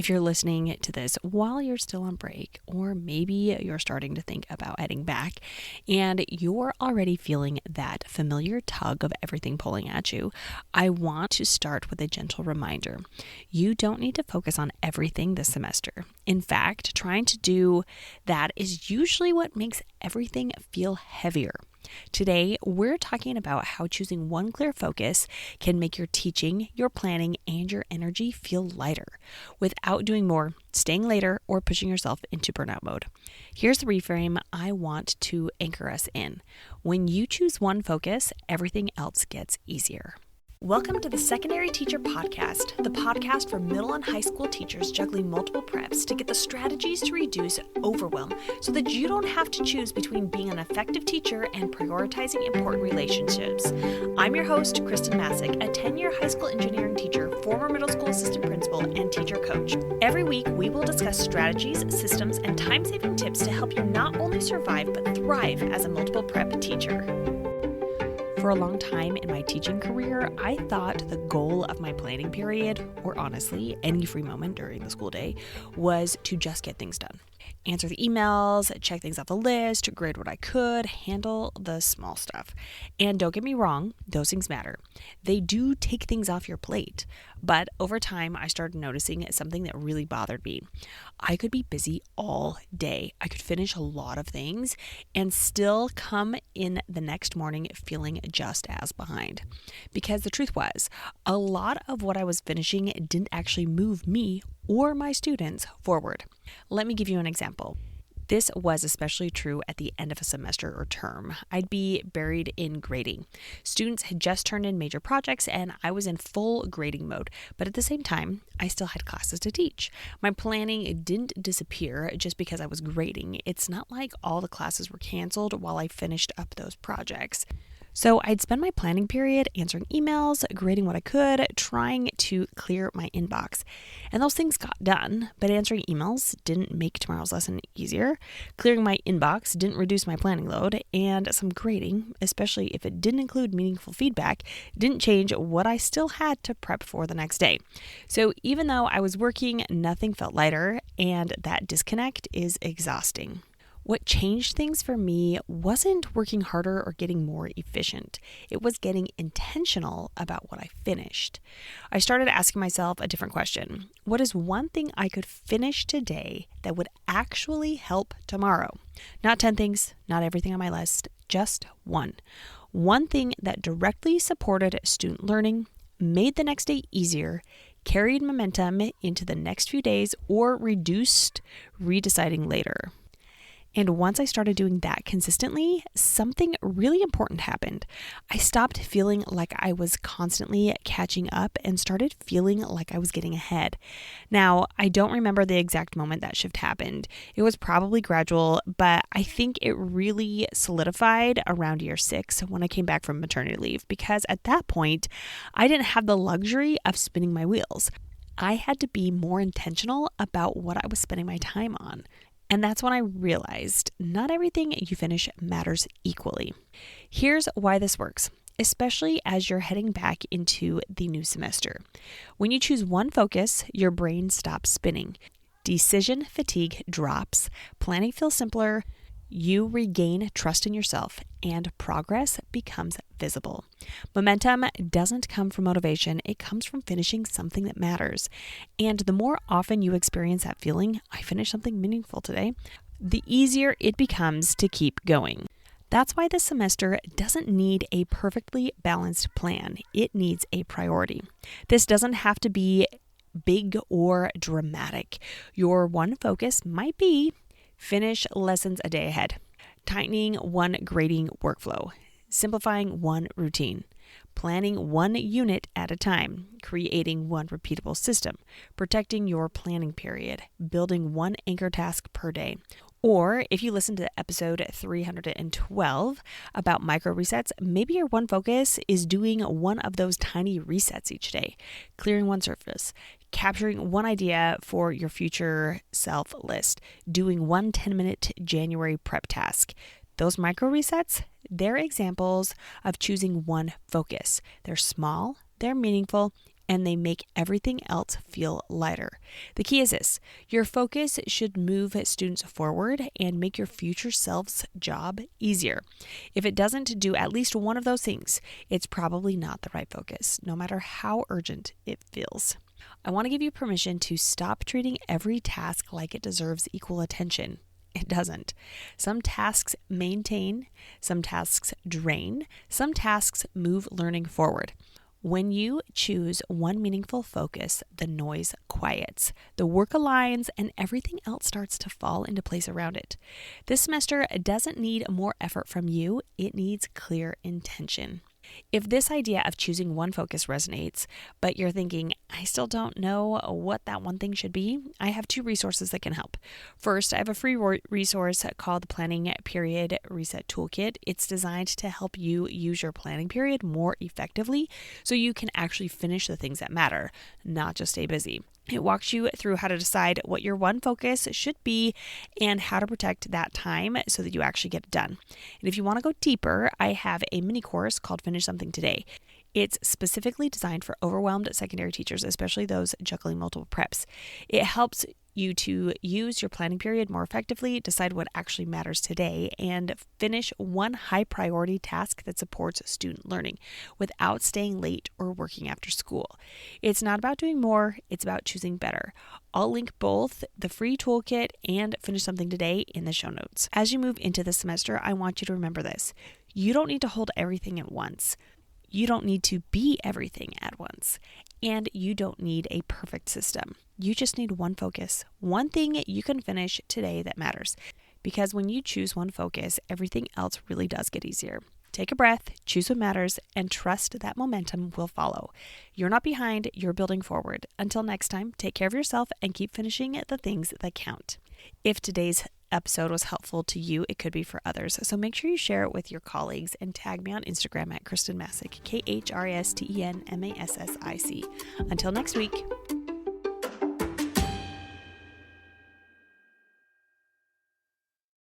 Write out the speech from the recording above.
If you're listening to this while you're still on break, or maybe you're starting to think about heading back and you're already feeling that familiar tug of everything pulling at you, I want to start with a gentle reminder. You don't need to focus on everything this semester. In fact, trying to do that is usually what makes everything feel heavier. Today, we're talking about how choosing one clear focus can make your teaching, your planning, and your energy feel lighter without doing more, staying later, or pushing yourself into burnout mode. Here's the reframe I want to anchor us in. When you choose one focus, everything else gets easier. Welcome to the Secondary Teacher Podcast, the podcast for middle and high school teachers juggling multiple preps to get the strategies to reduce overwhelm so that you don't have to choose between being an effective teacher and prioritizing important relationships. I'm your host, Kristen Masick, a 10-year high school engineering teacher, former middle school assistant principal, and teacher coach. Every week, we will discuss strategies, systems, and time-saving tips to help you not only survive but thrive as a multiple prep teacher. For a long time in my teaching career, I thought the goal of my planning period, or honestly, any free moment during the school day, was to just get things done. Answer the emails, check things off the list, grade what I could, handle the small stuff. And don't get me wrong, those things matter. They do take things off your plate. But over time, I started noticing something that really bothered me. I could be busy all day. I could finish a lot of things and still come in the next morning feeling just as behind. Because the truth was, a lot of what I was finishing didn't actually move me or my students forward. Let me give you an example. This was especially true at the end of a semester or term. I'd be buried in grading. Students had just turned in major projects and I was in full grading mode, but at the same time, I still had classes to teach. My planning didn't disappear just because I was grading. It's not like all the classes were canceled while I finished up those projects. So I'd spend my planning period answering emails, grading what I could, trying to clear my inbox. And those things got done, but answering emails didn't make tomorrow's lesson easier. Clearing my inbox didn't reduce my planning load, and some grading, especially if it didn't include meaningful feedback, didn't change what I still had to prep for the next day. So even though I was working, nothing felt lighter, and that disconnect is exhausting. What changed things for me wasn't working harder or getting more efficient. It was getting intentional about what I finished. I started asking myself a different question. What is one thing I could finish today that would actually help tomorrow? Not 10 things, not everything on my list, just one. One thing that directly supported student learning, made the next day easier, carried momentum into the next few days, or reduced redeciding later. And once I started doing that consistently, something really important happened. I stopped feeling like I was constantly catching up and started feeling like I was getting ahead. Now, I don't remember the exact moment that shift happened. It was probably gradual, but I think it really solidified around year 6 when I came back from maternity leave, because at that point, I didn't have the luxury of spinning my wheels. I had to be more intentional about what I was spending my time on. And that's when I realized not everything you finish matters equally. Here's why this works, especially as you're heading back into the new semester. When you choose one focus, your brain stops spinning. Decision fatigue drops, planning feels simpler, you regain trust in yourself, and progress becomes visible. Momentum doesn't come from motivation, it comes from finishing something that matters. And the more often you experience that feeling, I finished something meaningful today, the easier it becomes to keep going. That's why this semester doesn't need a perfectly balanced plan. It needs a priority. This doesn't have to be big or dramatic. Your one focus might be finish lessons a day ahead, tightening one grading workflow, simplifying one routine, planning one unit at a time, creating one repeatable system, protecting your planning period, building one anchor task per day. Or if you listen to episode 312 about micro resets, maybe your one focus is doing one of those tiny resets each day, clearing one surface, capturing one idea for your future self list, doing one 10-minute January prep task. Those micro resets, they're examples of choosing one focus. They're small, they're meaningful, and they make everything else feel lighter. The key is this: your focus should move students forward and make your future self's job easier. If it doesn't do at least one of those things, it's probably not the right focus, no matter how urgent it feels. I want to give you permission to stop treating every task like it deserves equal attention. It doesn't. Some tasks maintain, some tasks drain, some tasks move learning forward. When you choose one meaningful focus, the noise quiets, the work aligns, and everything else starts to fall into place around it. This semester doesn't need more effort from you, it needs clear intention. If this idea of choosing one focus resonates, but you're thinking, I still don't know what that one thing should be, I have 2 resources that can help. First, I have a free resource called the Planning Period Reset Toolkit. It's designed to help you use your planning period more effectively so you can actually finish the things that matter, not just stay busy. It walks you through how to decide what your one focus should be and how to protect that time so that you actually get it done. And if you want to go deeper, I have a mini course called Finish Something Today. It's specifically designed for overwhelmed secondary teachers, especially those juggling multiple preps. It helps you to use your planning period more effectively, decide what actually matters today, and finish one high priority task that supports student learning without staying late or working after school. It's not about doing more, it's about choosing better. I'll link both the free toolkit and Finish Something Today in the show notes. As you move into the semester, I want you to remember this. You don't need to hold everything at once. You don't need to be everything at once, and you don't need a perfect system. You just need one focus, one thing you can finish today that matters. Because when you choose one focus, everything else really does get easier. Take a breath, choose what matters, and trust that momentum will follow. You're not behind, you're building forward. Until next time, take care of yourself and keep finishing the things that count. If today's episode was helpful to you, it could be for others. So make sure you share it with your colleagues and tag me on Instagram at Kristen Masick, KRISTENMASSIC. Until next week.